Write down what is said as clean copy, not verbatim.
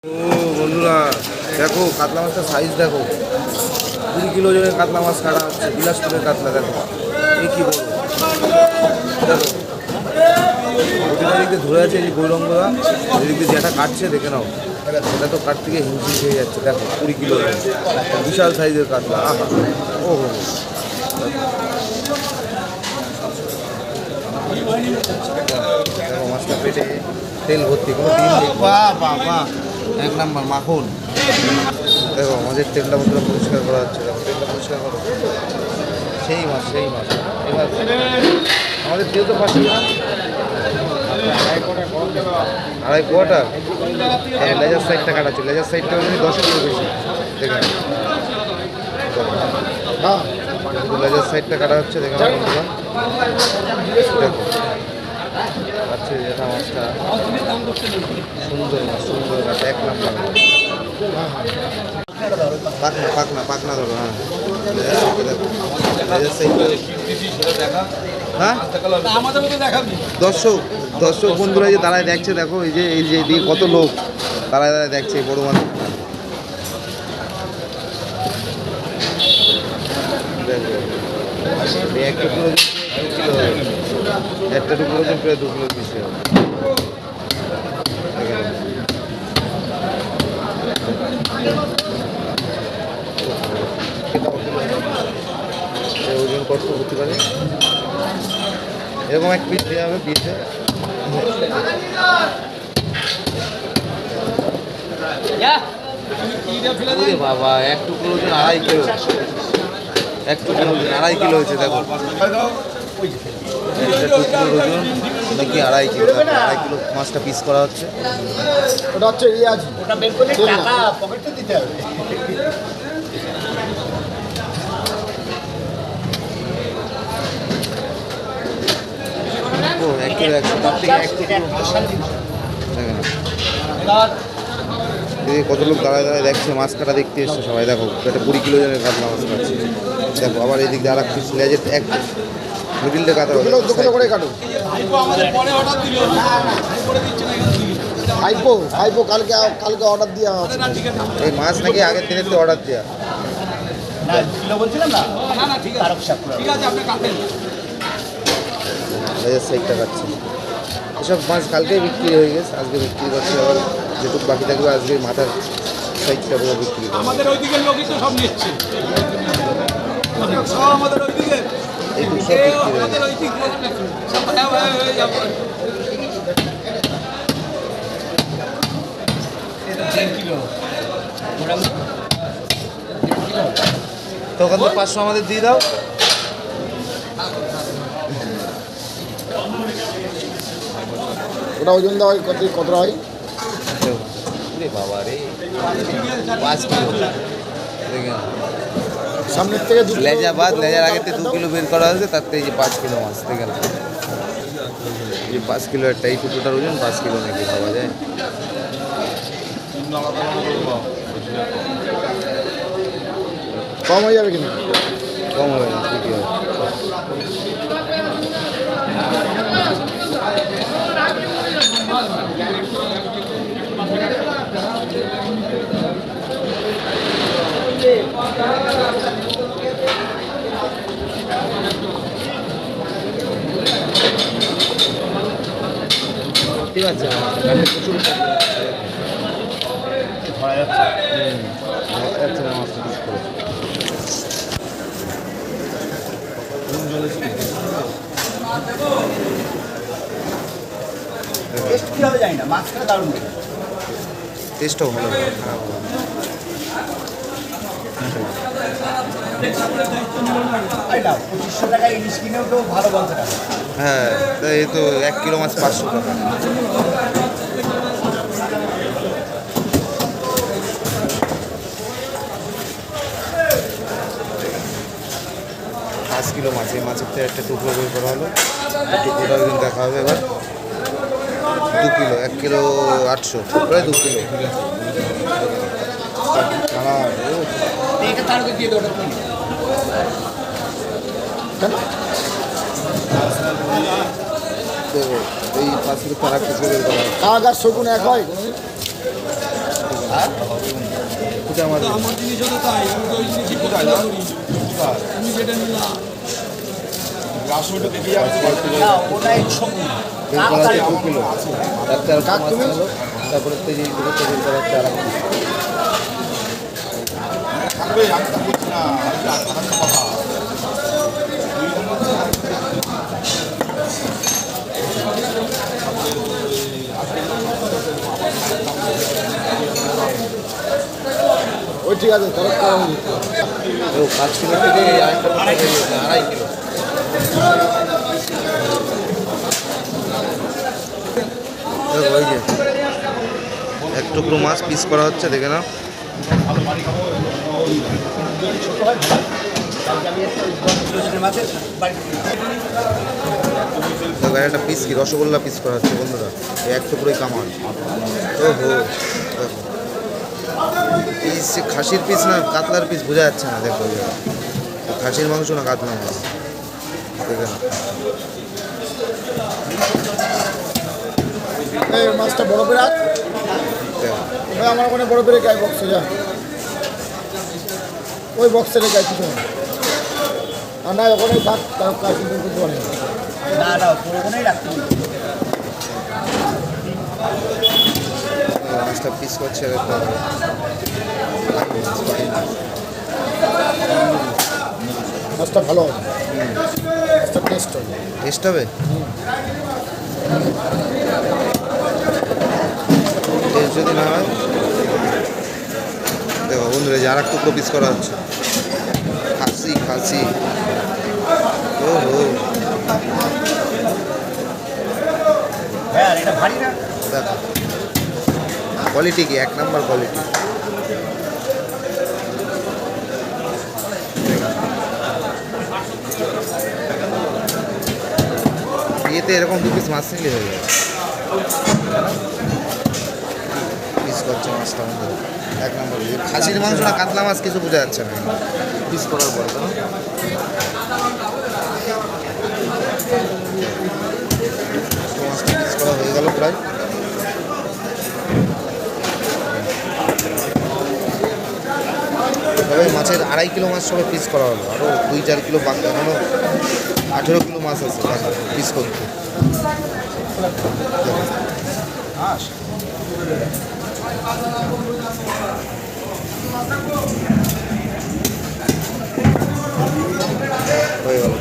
ও বন্ধুরা দেখো কাতলা মাছটার সাইজ দেখো 20 কিলো ওজনের কাতলা মাছ কাটা হচ্ছে। বিলাসপুরের কাতলা দেখো এই কি বড় দেখো। ওদিকে ধরে আছে এই গৌরঙ্গরা, এদিকে যেটা কাটছে দেখে নাও। এটা তো কাট থেকে হিমশিম হয়ে যাচ্ছে দেখো 20 কিলো বিশাল সাইজের কাতলা। আহা ও হো দেখো মাছটা পেটে তেল ভর্তি, কোনো ডিম নেই। বাহ বাহ বাহ, এক নাম্বার মাখন। দেখো আমাদের তেলটা বন্ধুরা পরিষ্কার করা হচ্ছে। দেখো তেলটা পরিষ্কার করো, সেই মাছ সেই মাছ। এবার আমাদের তেল তো 5 টাকা, 2.5 কোয়ার্টার। হ্যাঁ লেজার সাইডটা কাটাচ্ছে, লেজার সাইডটা 10 কিলো বেশি। দেখেন লেজার সাইডটা কাটা হচ্ছে, দেখেন বন্ধুরা। দেখো আচ্ছা যেটা মাছটা সুন্দর মাছ, সুন্দর মাছ, এক নাম্বার। পাকনা পাকনা পাকনা ধরো। হ্যাঁ হ্যাঁ দর্শক দর্শক বন্ধুরা যে দাঁড়ায় দেখছে দেখো, এই যে এদিকে কত লোক দাঁড়ায় দাঁড়ায় দেখছে বড় মাছ। দেখো একটা টুকরো 2 কিলো হবে, একটা টুকরো প্রায় 2 কিলো বেশি হবে। ওজন কষ্ট করতে পারে, এরকম এক পিস দেওয়া হবে পিসে। বাবা এক টুকরো ওজন 2.5 কিলো, এক টুকরো ওজন 2.5 কিলো হয়েছে। দেখো একটা টুকরোর ওজন নাকি 2.5 কিলো। 2.5 কিলো মাছটা পিস করা হচ্ছে। ওটা হচ্ছে ওটা বের করে টাকা পকেটে দিতে হবে। ও 1 কিলো 100, তার থেকে 1 টুকরো দেখেন। এদিকে কত লোক দাঁড়ায় দাঁড়ায় দেখছে, মাছ কাটা দেখতে এসছে সবাই। দেখো একটা 20 কিলো ওজনের কাতলা মাছ কাটছে। দেখো আবার এদিক দিয়ে আর এক পিস লেজের এক মিডিলটা কাটা হবে। 2 কিলো করে কাটো। ভাইপো কালকে অর্ডার দেওয়া আছে। এই মাছ নাকি আগের দিনের তো অর্ডার দেওয়া। লেজের সাইডটা কাটছে। এসব মাছ কালকেই বিক্রি হয়ে গেছে, আজকে বিক্রি করছে। আবার যেটুকু বাকি থাকবে আজকে মাথার সাইডটা পুরো বিক্রি করবে। আমাদের ওইদিকের লোকই তো সব নিচ্ছে, সব আমাদের ওইদিকে, এইটুকু সব বিক্রি হয়ে আমাদের গেছে। ওইদিক সব হয়ে যাবে। তো ওখান থেকে 500 আমাদের দিয়ে দাও। ওটা ওজন দেওয়া হয় কতটা হয়? বাবা রে 5 কিলো দেখেন। সামনের থেকে লেজা বাদ, লেজার আগে 2 কিলো বের করা হয়েছে, তার থেকে এই যে 5 কিলো মাছ দেখেন। এই 5 কিলো একটা এই টুকরোটার ওজন 5 কিলো নাকি পাওয়া যায়। কম হয়ে যাবে কিন্তু। কম হবে না, ঠিকই হবে। ঠিক আছে প্রচুর ধরা যাচ্ছে না মাছটা পিস করে। টেস্টও ভালো, খারাপ হবে। হ্যাঁ এই তো 1 কিলো মাছ 500 টাকা। পাঁচ কিলো মাছ, এই মাছের থেকে একটা টুকরো বের করা হলো। টুকরোটা ওই দিন দেখা হবে। এবার 2 কিলো, 1 কিলো 800, প্রায় 2 কিলো। এই 5 কিলো তারা টুকরো বের করা হয়। কাক আর শকুন এক হয়? কোথায় মাছ আমার জিনিস হতো তাই আমি তো ওই জিনিসই পছন্দ করি তুমি যেটা নিলা বের করা হচ্ছে 2 কিলো তারপরে আর মাছ হলো তারপরে তেজি দুটো তেজি করা হচ্ছে 1 কিলো ওই ঠিক আছে তাহলে কম দিতে। ও 5 কিলো থেকে আরেকটা 2.5 কিলো দেখো ওই যে এক টুকরো মাছ পিস করা হচ্ছে দেখে নাও দেখো একটা পিস কি রসগোল্লা পিস করা হচ্ছে বন্ধুরা এই এক টুকরোই কামাল ও হো দেখো পিস খাসির পিস না কাতলার পিস বোঝা যাচ্ছে না দেখো ওই জায়গায়। খাসির মাংস না কাতলা মাংস দেখে নাও এই মাছটা বড় করে আজ দেখো ভাই আমার ওখানে বড় করে গায়ে বক্সে যা ওই বক্সে রেখে পিছনে আর না ওখানেই থাক তার কাজ কিন্তু অনেক মাছটা পিস করছে মাছটা ভালো হবে মাছটা টেস্ট হবে টেস্ট হবে টেস্ট যদি না হয় দেখো বন্ধুরা যে আর এক টুকরো পিস করা হচ্ছে খাসি খাসি ও হো দেখো কোয়ালিটি কি 1 নাম্বার কোয়ালিটি বিয়েতে এরকম 2 পিস মাছ নিলে হয়ে যাবে পিস করছে মাছটা আমাদের 1 নাম্বার খাসির মাংস না কাতলা মাছ কিছু বোঝা যাচ্ছে না পিস করার পরে তো মাছটা পিস করা হয়ে গেল প্রায় তবে মাছের 2.5 কিলো মাছ সবাই পিস করা হলো আরও 2-4 কিলো বাকি এখনও 18 কিলো মাছ আছে পিস করতে হয়ে গেল